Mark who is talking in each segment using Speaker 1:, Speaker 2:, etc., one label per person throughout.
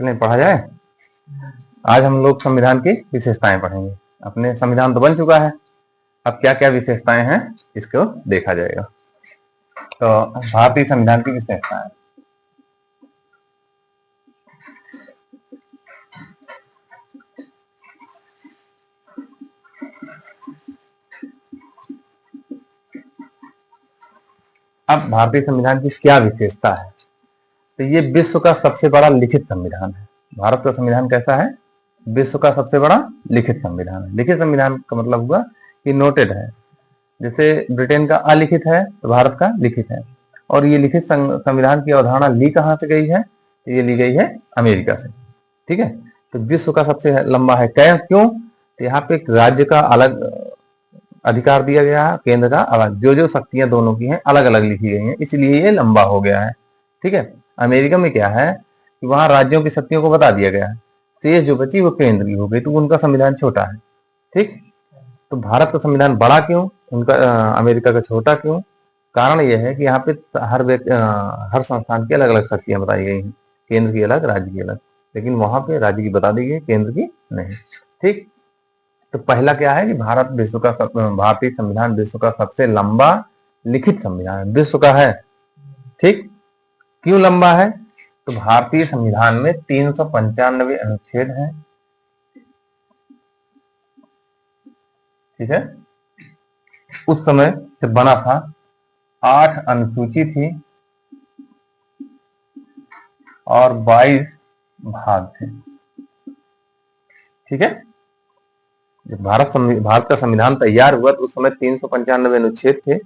Speaker 1: चलिए पढ़ा जाए। आज हम लोग संविधान की विशेषताएं पढ़ेंगे। अपने संविधान तो बन चुका है, अब क्या क्या विशेषताएं हैं इसको देखा जाएगा। तो भारतीय संविधान की विशेषताएं, अब भारतीय संविधान की क्या विशेषता है, तो ये विश्व का सबसे बड़ा लिखित संविधान है। भारत का संविधान कैसा है? विश्व का सबसे बड़ा लिखित संविधान है। लिखित संविधान का मतलब हुआ कि नोटेड है। जैसे ब्रिटेन का अलिखित है तो भारत का लिखित है। और ये लिखित संविधान की अवधारणा ली कहां से गई है? ये ली गई है अमेरिका से। ठीक है, तो विश्व का सबसे लंबा है। क्यों? तो यहाँ पे एक राज्य का अलग अधिकार दिया गया है, केंद्र का अलग, जो जो शक्तियां दोनों की हैं अलग अलग लिखी गई हैं, इसलिए ये लंबा हो गया है। ठीक है, अमेरिका में क्या है कि वहां राज्यों की शक्तियों को बता दिया गया है, शेष जो बची वो केंद्र की हो गई, तो उनका संविधान छोटा है। ठीक, तो भारत का संविधान बड़ा क्यों, उनका अमेरिका का छोटा क्यों? कारण यह है कि यहाँ पे हर संस्थान की अलग अलग शक्तियां बताई गई हैं, केंद्र की अलग, राज्य की अलग, लेकिन वहां पे राज्य की बता दी गई, केंद्र की नहीं। ठीक, तो पहला क्या है कि भारतीय संविधान विश्व का सबसे लंबा लिखित संविधान विश्व का है। ठीक, क्यों लंबा है? तो भारतीय संविधान में 395 अनुच्छेद हैं। ठीक है, उस समय जब बना था 8 अनुसूची थी और 22 भाग थे। ठीक है, जब भारत का संविधान तैयार हुआ तो उस समय 395 अनुच्छेद थे,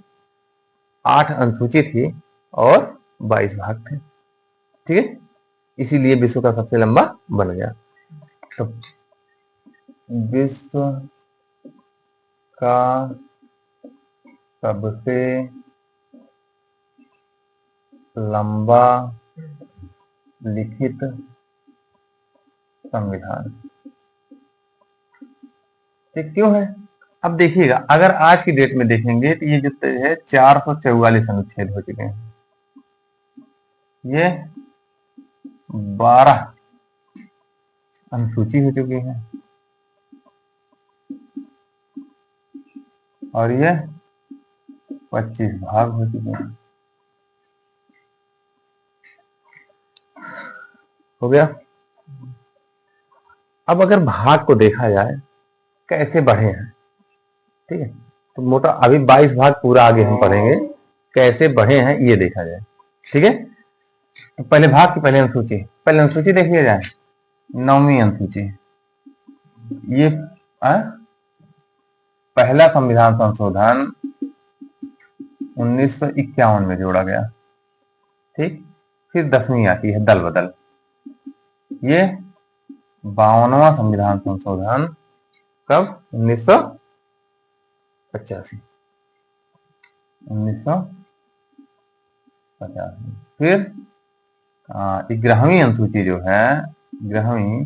Speaker 1: 8 अनुसूची थी और 22 भाग थे। ठीक है, इसीलिए विश्व का सबसे लंबा बन गया। तो विश्व का सबसे लंबा लिखित संविधान। ठीक, क्यों है? अब देखिएगा, अगर आज की डेट में देखेंगे तो ये जो है 444 अनुच्छेद हो चुके हैं, ये 12 अनुसूची हो चुकी है और ये 25 भाग हो चुके हैं। हो गया। अब अगर भाग को देखा जाए कैसे बढ़े हैं, ठीक है, तो मोटा अभी 22 भाग पूरा आगे हम पढ़ेंगे, कैसे बढ़े हैं ये देखा जाए। ठीक है, तो पहले भाग की पहले अनुसूची देख लिया जाए। 9वीं अनुसूची, ये पहला संविधान संशोधन 1951 में जोड़ा गया। ठीक, फिर 10वीं आती है दल बदल, ये 52वां संविधान संशोधन कब? 1985। फिर 11वीं अनुसूची जो है, 11वीं,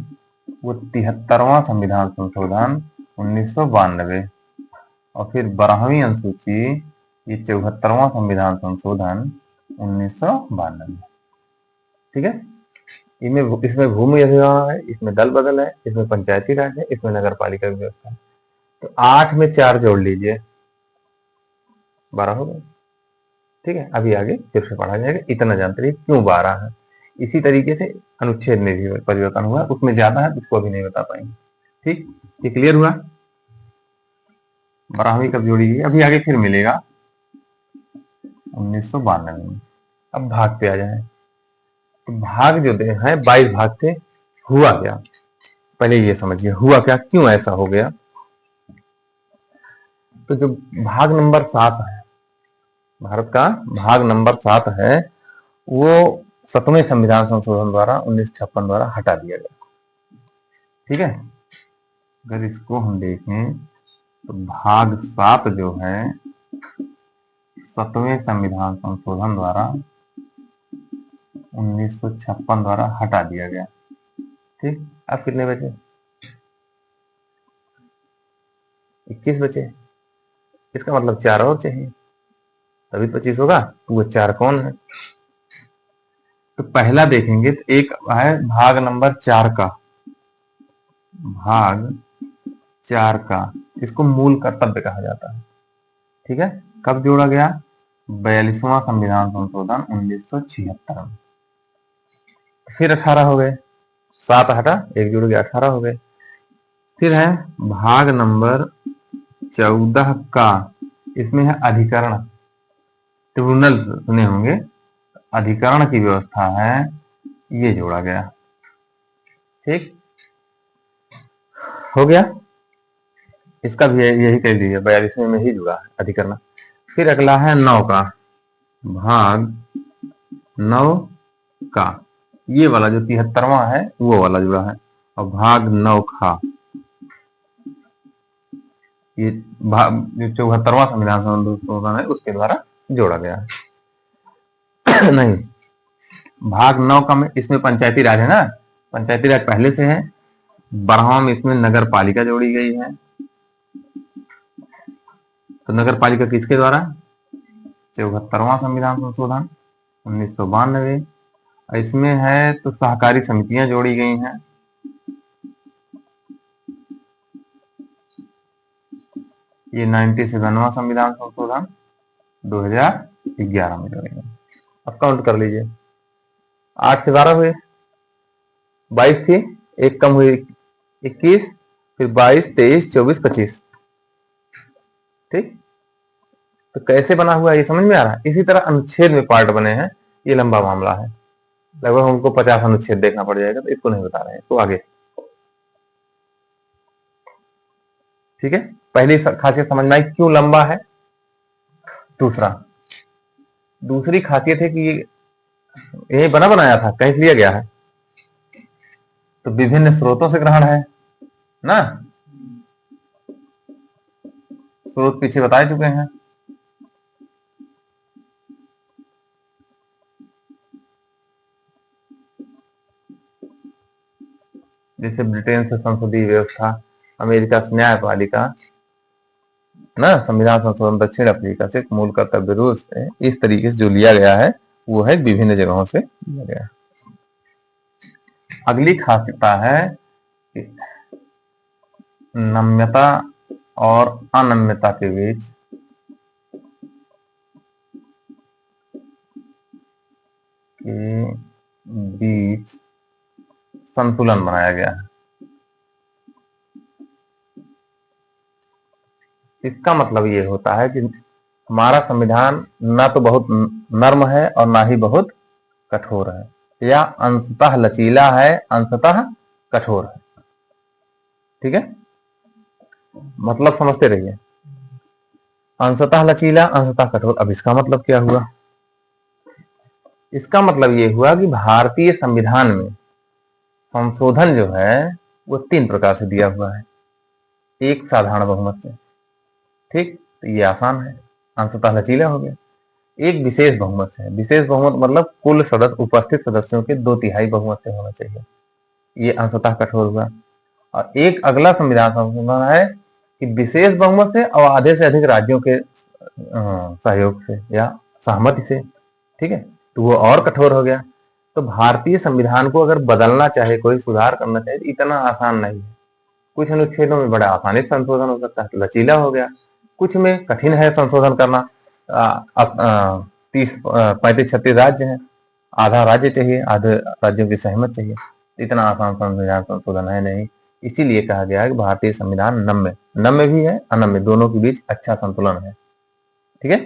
Speaker 1: वो 73वां संविधान संशोधन 1992। और फिर 12वीं अनुसूची, ये 74वां संविधान संशोधन 1992। ठीक है, इसमें भूमि अधिग्रहण है, इसमें दल बदल है, इसमें पंचायती राज है, इसमें नगर पालिका की व्यवस्था है। तो 8 में 4 जोड़ लीजिए, 12 हो गए। ठीक है, अभी आगे फिर से पढ़ा जाएगा। इतना जानते रहिए क्यों 12 है। इसी तरीके से अनुच्छेद में भी परिवर्तन हुआ, उसमें ज्यादा है, उसको अभी नहीं बता पाएंगे। ठीक, ये क्लियर हुआ। 12वीं कब जोड़ी गई, अभी आगे फिर मिलेगा 1992 में। अब भाग पे आ जाए, तो भाग जो है 22 भाग थे, हुआ क्या पहले ये समझिए, हुआ क्या, क्यों ऐसा हो गया? तो जो भाग नंबर 7 है, भारत का भाग नंबर 7 है, वो 7वें संविधान संशोधन द्वारा 1956 द्वारा हटा दिया गया। ठीक है, अगर इसको हम देखें तो भाग 7 जो है 7वें संविधान संशोधन द्वारा 1956 द्वारा हटा दिया गया। ठीक, अब कितने बचे? 21 बचे। इसका मतलब 4 और चाहिए, तभी 25 होगा। वो 4 कौन है? तो पहला देखेंगे तो एक है भाग नंबर 4 का, भाग 4 का, इसको मूल कर्तव्य कहा जाता है। ठीक है, कब जोड़ा गया? 42वां संविधान संशोधन 1976 में। फिर 18 हो गए, 7 हटा, एक जुड़ गया, 18 हो गए। फिर है भाग नंबर 14 का, इसमें है अधिकरण, ट्रिब्यूनल सुने होंगे, अधिकरण की व्यवस्था है, ये जोड़ा गया। ठीक हो गया, इसका भी यही कह दीजिए, 42वें में ही जुड़ा है अधिकरण। फिर अगला है 9 का, भाग 9 का, ये वाला जो 73वां है वो वाला जुड़ा है। और भाग 9 खा, ये भाग जो 74वां संविधान संशोधन है उसके द्वारा जोड़ा गया है। नहीं, भाग 9 का में इसमें पंचायती राज है ना, पंचायती राज पहले से है। 12वां में इसमें नगर पालिका जोड़ी गई है। तो नगर पालिका किसके द्वारा? 74वां संविधान संशोधन 1992। इसमें है तो सहकारी समितियां जोड़ी गई हैं। ये 97वां संविधान संशोधन 2011 में जोड़ी गई। अब काउंट कर लीजिए, 8 से 12 हुए, 22 थी, एक कम हुई 21, फिर 22, 23, 24, 25। ठीक, तो कैसे बना हुआ है ये समझ में आ रहा है? इसी तरह अनुच्छेद में पार्ट बने हैं, ये लंबा मामला है, लगभग हमको 50 अनुच्छेद देखना पड़ जाएगा, तो इसको नहीं बता रहे हैं, इसको आगे। ठीक है, पहली खासियत समझ में आई क्यों लंबा है। दूसरी खासियत है कि ये बना बनाया था, कहीं लिया गया है, तो विभिन्न स्रोतों से ग्रहण है ना, स्रोत पीछे बता चुके हैं। जैसे ब्रिटेन से संसदीय व्यवस्था, अमेरिका से न्यायपालिका ना, संविधान संशोधन दक्षिण अफ्रीका से, मूल कर्तव्य रूस से, इस तरीके से जो लिया गया है वो है विभिन्न जगहों से लिया गया। अगली खासियत है नम्यता और अनम्यता के बीच संतुलन बनाया गया है। इसका मतलब ये होता है कि हमारा संविधान ना तो बहुत नर्म है और ना ही बहुत कठोर है, या अंशतः लचीला है, अंशतः कठोर है। ठीक है, मतलब समझते रहिए, अंशतः लचीला, अंशतः कठोर। अब इसका मतलब क्या हुआ? इसका मतलब ये हुआ कि भारतीय संविधान में संशोधन जो है वो 3 प्रकार से दिया हुआ है। एक साधारण बहुमत से, ठीक, तो ये आसान है, अंशतः लचीला हो गया। एक विशेष बहुमत से, विशेष बहुमत मतलब कुल सदस्य, उपस्थित सदस्यों के 2/3 बहुमत से होना चाहिए, ये अंशतः कठोर हुआ। और एक अगला संविधान संशोधन है कि विशेष बहुमत से और आधे से अधिक राज्यों के सहयोग से या सहमति से। ठीक है, तो वो और कठोर हो गया। तो भारतीय संविधान को अगर बदलना चाहे, कोई सुधार करना चाहे, तो इतना आसान नहीं है। कुछ अनुच्छेदों में बड़ा आसानी से संशोधन हो सकता है, लचीला हो गया। कुछ में कठिन है संशोधन करना। 30, 35, 36 राज्य हैं, आधा राज्य चाहिए, आधे राज्यों की सहमत चाहिए, इतना आसान संविधान संशोधन है नहीं। इसीलिए कहा गया है कि भारतीय संविधान नम्य भी है, अनम्य, दोनों के बीच अच्छा संतुलन है। ठीक है,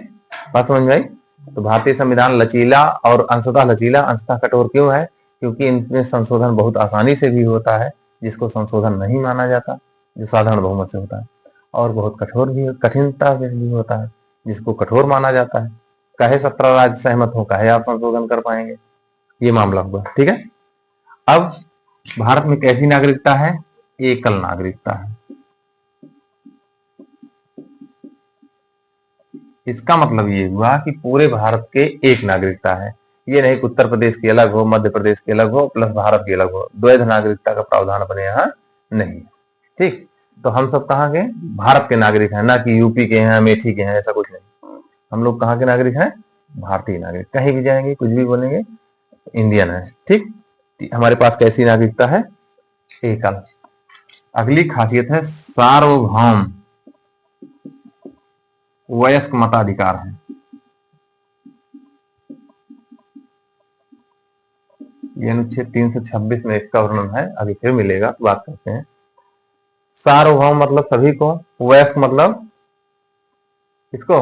Speaker 1: बात समझ में आई? तो भारतीय संविधान लचीला और अंशतः लचीला, अंशतः कठोर क्यों है? क्योंकि इनमें संशोधन बहुत आसानी से भी होता है, जिसको संशोधन नहीं माना जाता, जो साधारण बहुमत से होता है, और बहुत कठोर भी, कठिनता से भी होता है, जिसको कठोर माना जाता है। कहे 17 राज्य सहमत हो, कहे आप संशोधन कर पाएंगे, ये मामला हुआ। ठीक है, अब भारत में कैसी नागरिकता है? एकल नागरिकता है। इसका मतलब ये हुआ कि पूरे भारत के एक नागरिकता है, ये नहीं कि उत्तर प्रदेश की अलग हो, मध्य प्रदेश की अलग हो, प्लस भारत की अलग हो। द्वैध नागरिकता का प्रावधान अपने यहाँ नहीं है। ठीक, तो हम सब कहाँ के? भारत के नागरिक हैं, ना कि यूपी के हैं, अमेठी के हैं, ऐसा कुछ नहीं। हम लोग कहाँ के नागरिक हैं? भारतीय नागरिक। कहीं भी जाएंगे, कुछ भी बोलेंगे, इंडियन है। ठीक, हमारे पास कैसी नागरिकता है? एकल। अगली खासियत है सार्वभौम वयस्क मताधिकार है। ये अनुच्छेद 326 में इसका वर्णन है, अभी फिर मिलेगा तो बात करते हैं। सार्वभौम मतलब सभी को, वयस्क मतलब इसको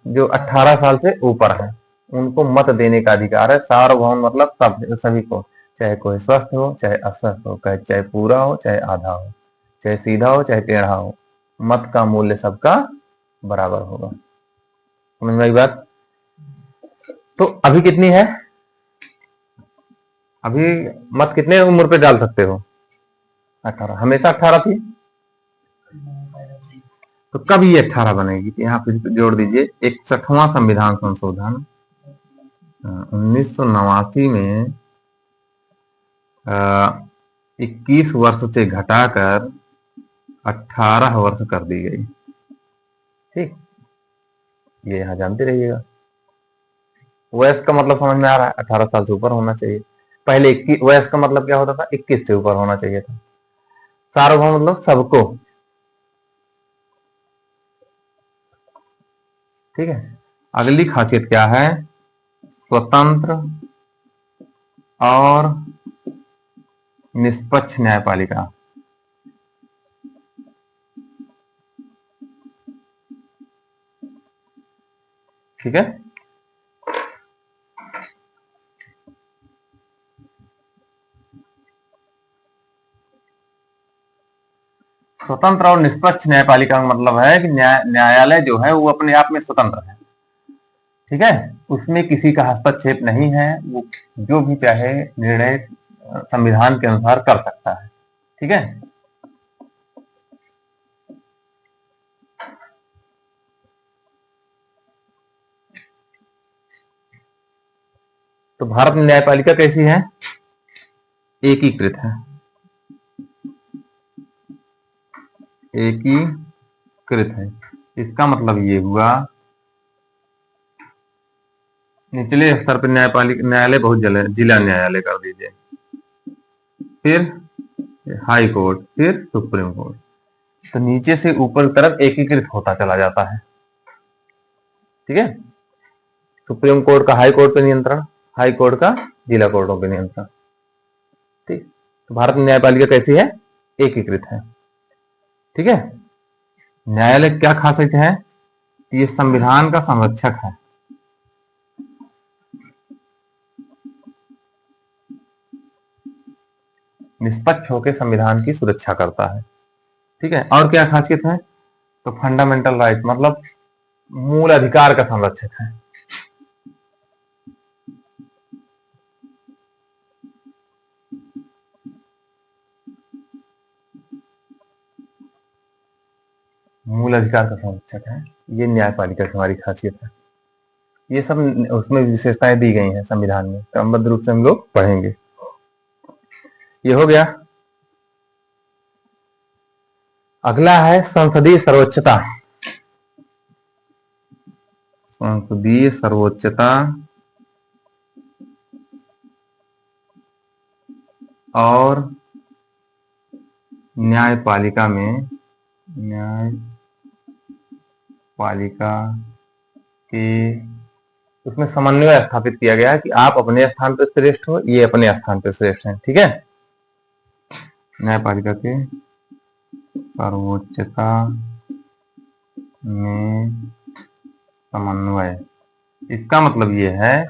Speaker 1: जो 18 साल से ऊपर है उनको मत देने का अधिकार है। सार्वभौम मतलब सभी को, चाहे कोई स्वस्थ हो चाहे अस्वस्थ हो, चाहे पूरा हो चाहे आधा हो, चाहे सीधा हो चाहे टेढ़ा हो, मत का मूल्य सबका बराबर होगा। समझ में आई बात? तो अभी कितनी है? अभी मत कितने उम्र पे डाल सकते हो? 18। हमेशा 18 थी, तो कब ये 18 बनेगी? यहाँ पे जोड़ दीजिए 61वां संविधान संशोधन 1989 में 21 वर्ष से घटाकर 18 वर्ष कर दी गई। ठीक, ये यहाँ जानते रहिएगा। वयस्क का मतलब समझ में आ रहा है, 18 साल से ऊपर होना चाहिए। पहले 21 वयस्क का मतलब क्या होता था? 21 से ऊपर होना चाहिए था। सार्वभौम मतलब सबको। ठीक है, अगली खासियत क्या है? स्वतंत्र और निष्पक्ष न्यायपालिका। ठीक है, स्वतंत्र और निष्पक्ष न्यायपालिका का मतलब है कि न्यायालय जो है वो अपने आप में स्वतंत्र है। ठीक है, उसमें किसी का हस्तक्षेप नहीं है, वो जो भी चाहे निर्णय संविधान के अनुसार कर सकता है। ठीक है, तो भारत में न्यायपालिका कैसी है? एकीकृत है। एकीकृत है, इसका मतलब ये हुआ निचले स्तर पर न्यायालय बहुत जिला न्यायालय कर दीजिए, फिर हाई कोर्ट, फिर सुप्रीम कोर्ट, तो नीचे से ऊपर तरफ एकीकृत होता चला जाता है। ठीक है, सुप्रीम कोर्ट का हाई कोर्ट पे नियंत्रण, हाई कोर्ट का जिला कोर्टों पे नियंत्रण। ठीक, तो भारत में न्यायपालिका कैसी है? एकीकृत है। ठीक है, न्यायालय क्या खासियत है? ये संविधान का संरक्षक है। निष्पक्ष होकर संविधान की सुरक्षा करता है। ठीक है, और क्या खासियत है? तो फंडामेंटल राइट मतलब मूल अधिकार का संरक्षक है। मूल अधिकार का संरक्षक है, ये न्यायपालिका की हमारी खासियत है। ये सब उसमें विशेषताएं दी गई हैं संविधान में, क्रमबद्ध रूप से हम लोग पढ़ेंगे। ये हो गया। अगला है संसदीय सर्वोच्चता। संसदीय सर्वोच्चता और न्यायपालिका में के उसमें समन्वय स्थापित किया गया है कि आप अपने स्थान पर श्रेष्ठ हो, ये अपने स्थान पर श्रेष्ठ हैं। ठीक है, न्यायपालिका के सर्वोच्चता में समन्वय, इसका मतलब ये है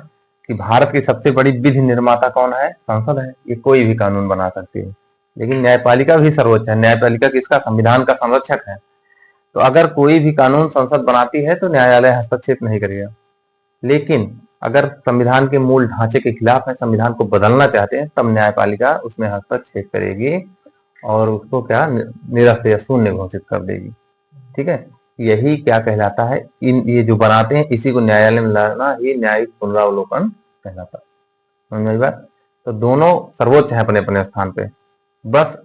Speaker 1: कि भारत की सबसे बड़ी विधि निर्माता कौन है? संसद है। ये कोई भी कानून बना सकती है, लेकिन न्यायपालिका भी सर्वोच्च है। न्यायपालिका किसका? संविधान का संरक्षक है। तो अगर कोई भी कानून संसद बनाती है तो न्यायालय हस्तक्षेप नहीं करेगा, लेकिन अगर संविधान के मूल ढांचे के खिलाफ है, संविधान को बदलना चाहते हैं, तब न्यायपालिका उसमें हस्तक्षेप करेगी और उसको क्या निरस्त या शून्य घोषित कर देगी। ठीक है, यही क्या कहलाता है? ये जो बनाते हैं इसी को न्यायालय में लाना ही न्यायिक पुनरावलोकन कहलाता है। समझ में आई बात? तो दोनों सर्वोच्च है अपने अपने स्थान पे, बस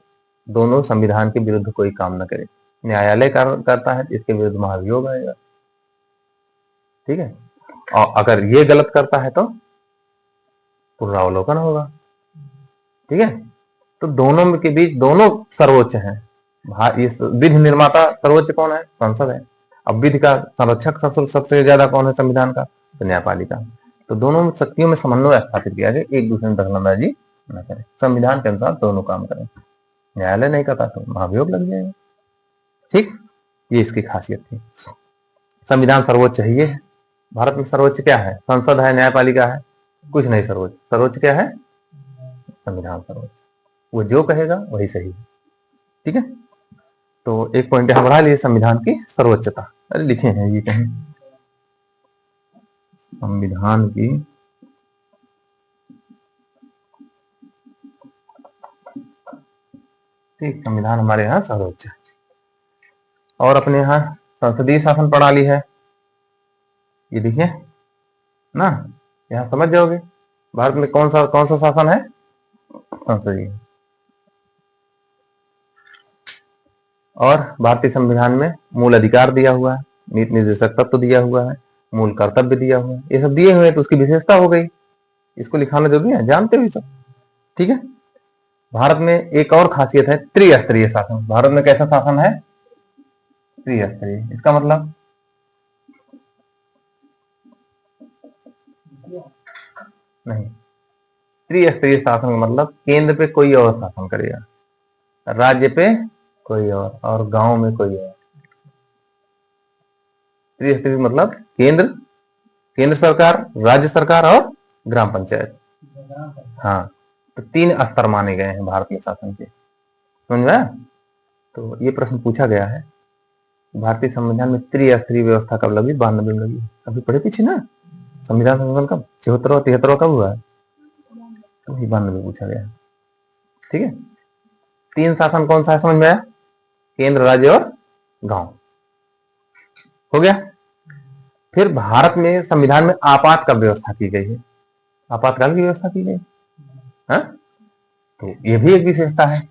Speaker 1: दोनों संविधान के विरुद्ध कोई काम न करे। न्यायालय करता है इसके विरुद्ध महाभियोग आएगा। ठीक है, और अगर ये गलत करता है तो पुनरावलोकन होगा। ठीक है, तो दोनों के बीच दोनों सर्वोच्च हैं। इस विधि निर्माता सर्वोच्च कौन है? संसद है। अब विधि का संरक्षक सबसे ज्यादा कौन है संविधान का? तो न्यायपालिका। तो दोनों शक्तियों में समन्वय स्थापित किया जाए, एक दूसरे में दखलंदाजी न करें, संविधान के अनुसार दोनों काम करें। न्यायालय नहीं करता तो महाभियोग लग जाएगा। ठीक, ये इसकी खासियत थी। संविधान सर्वोच्च है। ये भारत में सर्वोच्च क्या है? संसद है, न्यायपालिका है, कुछ नहीं सर्वोच्च। सर्वोच्च क्या है? संविधान सर्वोच्च। वो जो कहेगा वही सही है। ठीक है, तो एक पॉइंट यहां बढ़ा लिए, संविधान की सर्वोच्चता। अरे लिखे हैं ये कहीं, संविधान की ठीक, संविधान हमारे यहाँ सर्वोच्च है। और अपने यहाँ संसदीय शासन प्रणाली है, ये देखिए ना, यहाँ समझ जाओगे भारत में कौन सा शासन है? संसदीय। और भारतीय संविधान में मूल अधिकार दिया हुआ है, नीति निर्देशक तत्व दिया हुआ है, मूल कर्तव्य दिया हुआ है, ये सब दिए हुए हैं, तो उसकी विशेषता हो गई। इसको लिखाना जो भी है जानते हो सब। ठीक है, भारत में एक और खासियत है, त्रिस्तरीय शासन। भारत में कैसा शासन है? त्रिस्तरीय। इसका मतलब नहीं, त्रिस्तरीय शासन का मतलब केंद्र पे कोई और शासन करेगा, राज्य पे कोई और गांव में कोई और। त्रिस्तरीय मतलब केंद्र सरकार, राज्य सरकार और ग्राम पंचायत। हाँ, तो 3 स्तर माने गए हैं भारतीय शासन के। समझ में आया? तो ये प्रश्न पूछा गया है, भारतीय संविधान में त्रिस्तरीय व्यवस्था कब लगी? 92 में लगी। अभी पढ़े पीछे ना, संविधान संशोधन कब? 74 73 कब हुआ है? तो 92 में पूछा गया है। ठीक है, 3 शासन कौन सा है समझ में आया? केंद्र, राज्य और गांव। हो गया। फिर भारत में संविधान में आपातकाल व्यवस्था की गई है। आपातकाल की व्यवस्था की गई है, तो ये भी एक विशेषता है।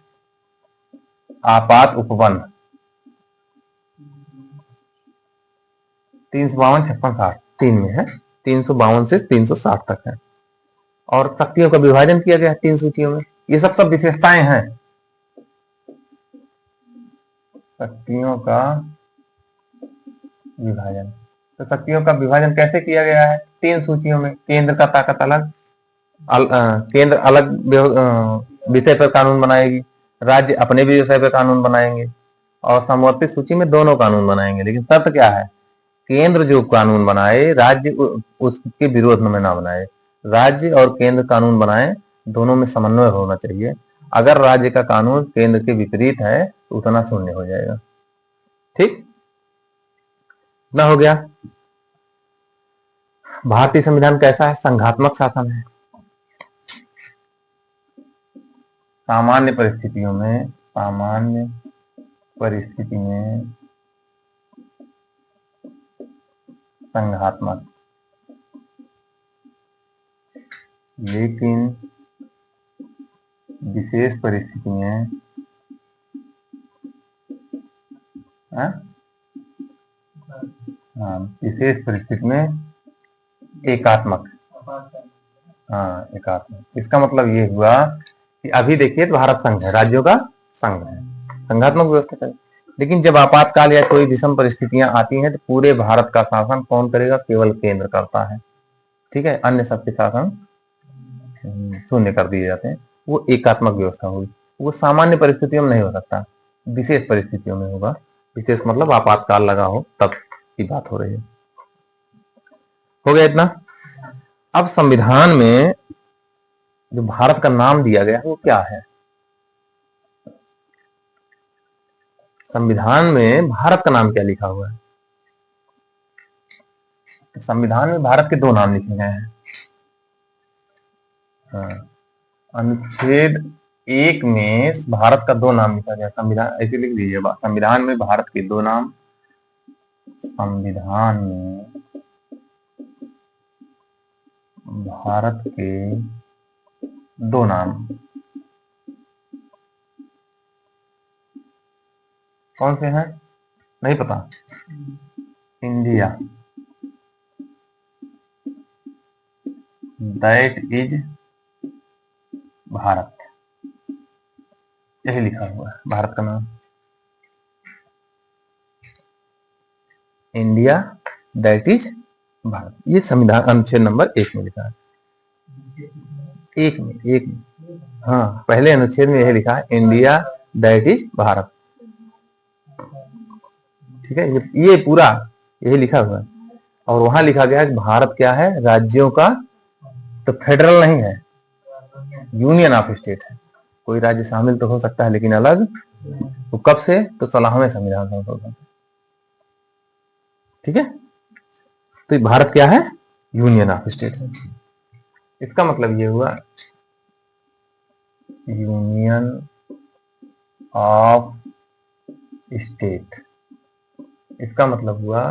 Speaker 1: आपात उपबंध 352, 56, 60 3 में है। 352 से 360 तक है। और शक्तियों का विभाजन किया गया है 3 सूचियों में। ये सब विशेषताएं हैं शक्तियों का विभाजन। तो शक्तियों का विभाजन कैसे किया गया है? 3 सूचियों में। केंद्र का ताकत अलग, केंद्र अलग विषय पर कानून बनाएगी, राज्य अपने भी विषय पर कानून बनाएंगे, और समवर्ती सूची में दोनों कानून बनाएंगे। लेकिन शर्त क्या है? केंद्र जो कानून बनाए, राज्य उसके विरोध में ना बनाए। राज्य और केंद्र कानून बनाए, दोनों में समन्वय होना चाहिए। अगर राज्य का कानून केंद्र के विपरीत है तो उतना शून्य हो जाएगा। ठीक ना, हो गया। भारतीय संविधान कैसा है? संघात्मक शासन है। सामान्य परिस्थिति में संघात्मक, लेकिन विशेष परिस्थिति में विशेष परिस्थिति में एकात्मक। एकात्मक। इसका मतलब ये हुआ कि अभी देखिए भारत संघ है, राज्यों का संघ है, संघात्मक व्यवस्था चले। लेकिन जब आपातकाल या कोई विषम परिस्थितियां आती हैं तो पूरे भारत का शासन कौन करेगा? केवल केंद्र करता है। ठीक है, अन्य सबके शासन शून्य कर दिए जाते हैं। वो एकात्मक व्यवस्था होगी। वो सामान्य परिस्थितियों में नहीं हो सकता, विशेष परिस्थितियों में होगा। विशेष मतलब आपातकाल लगा हो तब की बात हो रही है। हो गया इतना। अब संविधान में जो भारत का नाम दिया गया वो क्या है? संविधान में भारत का नाम क्या लिखा हुआ है? तो संविधान में भारत के 2 नाम लिखे गए हैं। अनुच्छेद 1 में भारत का 2 नाम लिखा गया। संविधान ऐसे लिख लीजिए, संविधान में भारत के 2 नाम। संविधान में भारत के 2 नाम कौन से हैं? नहीं पता? इंडिया, दैट इज भारत, यही लिखा हुआ है भारत का नाम। इंडिया दैट इज भारत, ये संविधान अनुच्छेद नंबर 1 में लिखा है। एक में हाँ, पहले अनुच्छेद में यही लिखा है, इंडिया दैट इज भारत। ठीक है, ये पूरा यही लिखा हुआ है। और वहां लिखा गया है कि भारत क्या है, राज्यों का, तो फेडरल नहीं है, यूनियन ऑफ स्टेट है। कोई राज्य शामिल तो हो सकता है लेकिन अलग, तो कब से, तो 16वें संविधान संशोधन। ठीक है, तो भारत क्या है, यूनियन ऑफ स्टेट है। इसका मतलब ये हुआ यूनियन ऑफ स्टेट, इसका मतलब हुआ,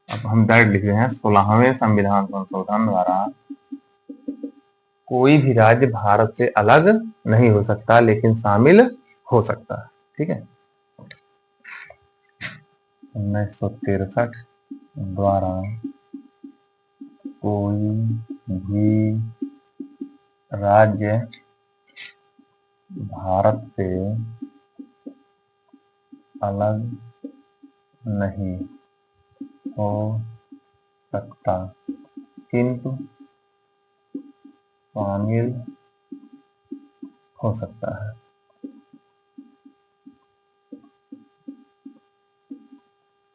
Speaker 1: अब हम डायरेक्ट लिख रहे हैं, 16वें संविधान संशोधन द्वारा कोई भी राज्य भारत से अलग नहीं हो सकता लेकिन शामिल हो सकता है। ठीक है, 1963 द्वारा कोई भी राज्य भारत से अलग नहीं हो सकता किंतु शामिल हो सकता है।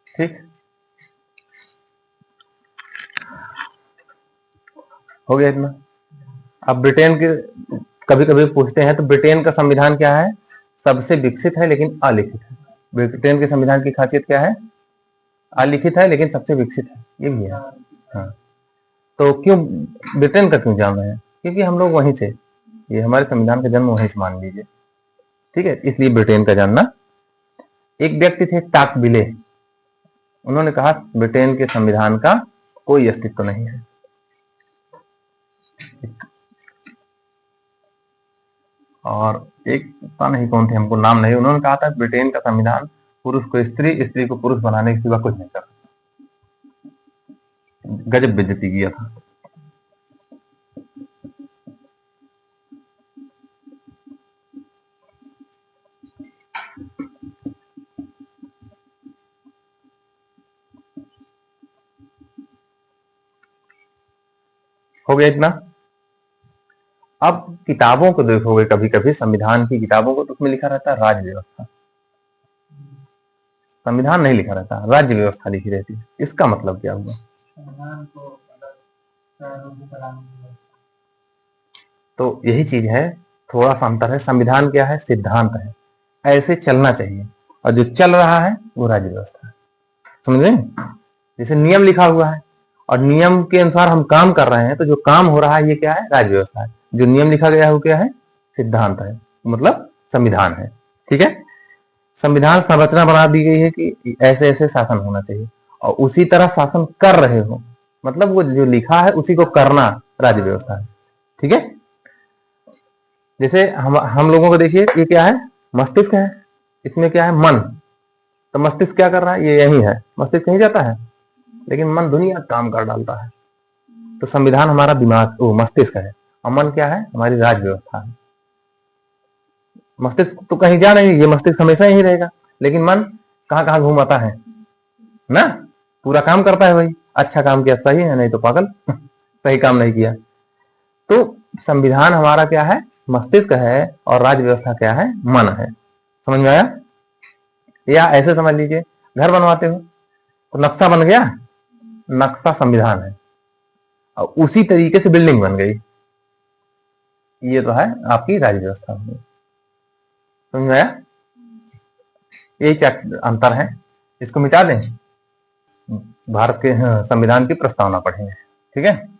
Speaker 1: ठीक, हो गया इतना। अब ब्रिटेन के कभी कभी पूछते हैं, तो ब्रिटेन का संविधान क्या है, सबसे विकसित है लेकिन अलिखित है। ब्रिटेन के संविधान की खासियत क्या है, अलिखित है लेकिन सबसे विकसित है, ये भी है। हाँ, तो क्यों ब्रिटेन का क्यों जान रहे हैं, क्योंकि हम लोग वहीं से, ये हमारे संविधान का जन्म वहीं से मान लीजिए। ठीक है, इसलिए ब्रिटेन का जानना। एक व्यक्ति थे टाकबिले, उन्होंने कहा ब्रिटेन के संविधान का कोई अस्तित्व नहीं है। और एक पता नहीं कौन थे, हमको नाम नहीं, उन्होंने कहा था ब्रिटेन का संविधान पुरुष को स्त्री, स्त्री को पुरुष बनाने के सिवा कुछ नहीं कर सकता। गजब बेइज्जती किया था। हो गया इतना। अब किताबों को देखोगे कभी कभी, संविधान की किताबों को, तो उसमें लिखा रहता है राज्य व्यवस्था, संविधान नहीं लिखा रहता, राज्य व्यवस्था लिखी रहती है। इसका मतलब क्या हुआ, तो यही चीज है, थोड़ा सा अंतर है। संविधान क्या है, सिद्धांत है, ऐसे चलना चाहिए, और जो चल रहा है वो राज्य व्यवस्था है। समझ रहे हैं, जैसे नियम लिखा हुआ है और नियम के अनुसार हम काम कर रहे हैं, तो जो काम हो रहा है ये क्या है, राज्य व्यवस्था है। जो नियम लिखा गया है वो क्या है, सिद्धांत है, मतलब संविधान है। ठीक है, संविधान संरचना बना दी गई है कि ऐसे ऐसे शासन होना चाहिए, और उसी तरह शासन कर रहे हो, मतलब वो जो लिखा है उसी को करना राज्य व्यवस्था है। ठीक है, जैसे हम लोगों को देखिए, ये क्या है, मस्तिष्क है, इसमें क्या है, मन। तो मस्तिष्क क्या कर रहा है, ये यही है, मस्तिष्क कहीं जाता है, लेकिन मन दुनिया काम कर डालता है। तो संविधान हमारा दिमाग, वो मस्तिष्क है, और मन क्या है, हमारी राज्य व्यवस्था है। मस्तिष्क तो कहीं जा नहीं, ये मस्तिष्क हमेशा यही रहेगा, लेकिन मन कहां कहां घूमाता है ना, पूरा काम करता है वही। अच्छा काम किया सही है, नहीं तो पागल सही काम नहीं किया। तो संविधान हमारा क्या है, मस्तिष्क है, और राज्य व्यवस्था क्या है, मन है। समझ में आया, या ऐसे समझ लीजिए, घर बनवाते हो तो नक्शा बन गया, नक्शा संविधान है, और उसी तरीके से बिल्डिंग बन गई, ये तो है आपकी राज्य व्यवस्था। समझ में आया, यही अंतर है, इसको मिटा दें, भारत के संविधान की प्रस्तावना पढ़ेंगे। ठीक है।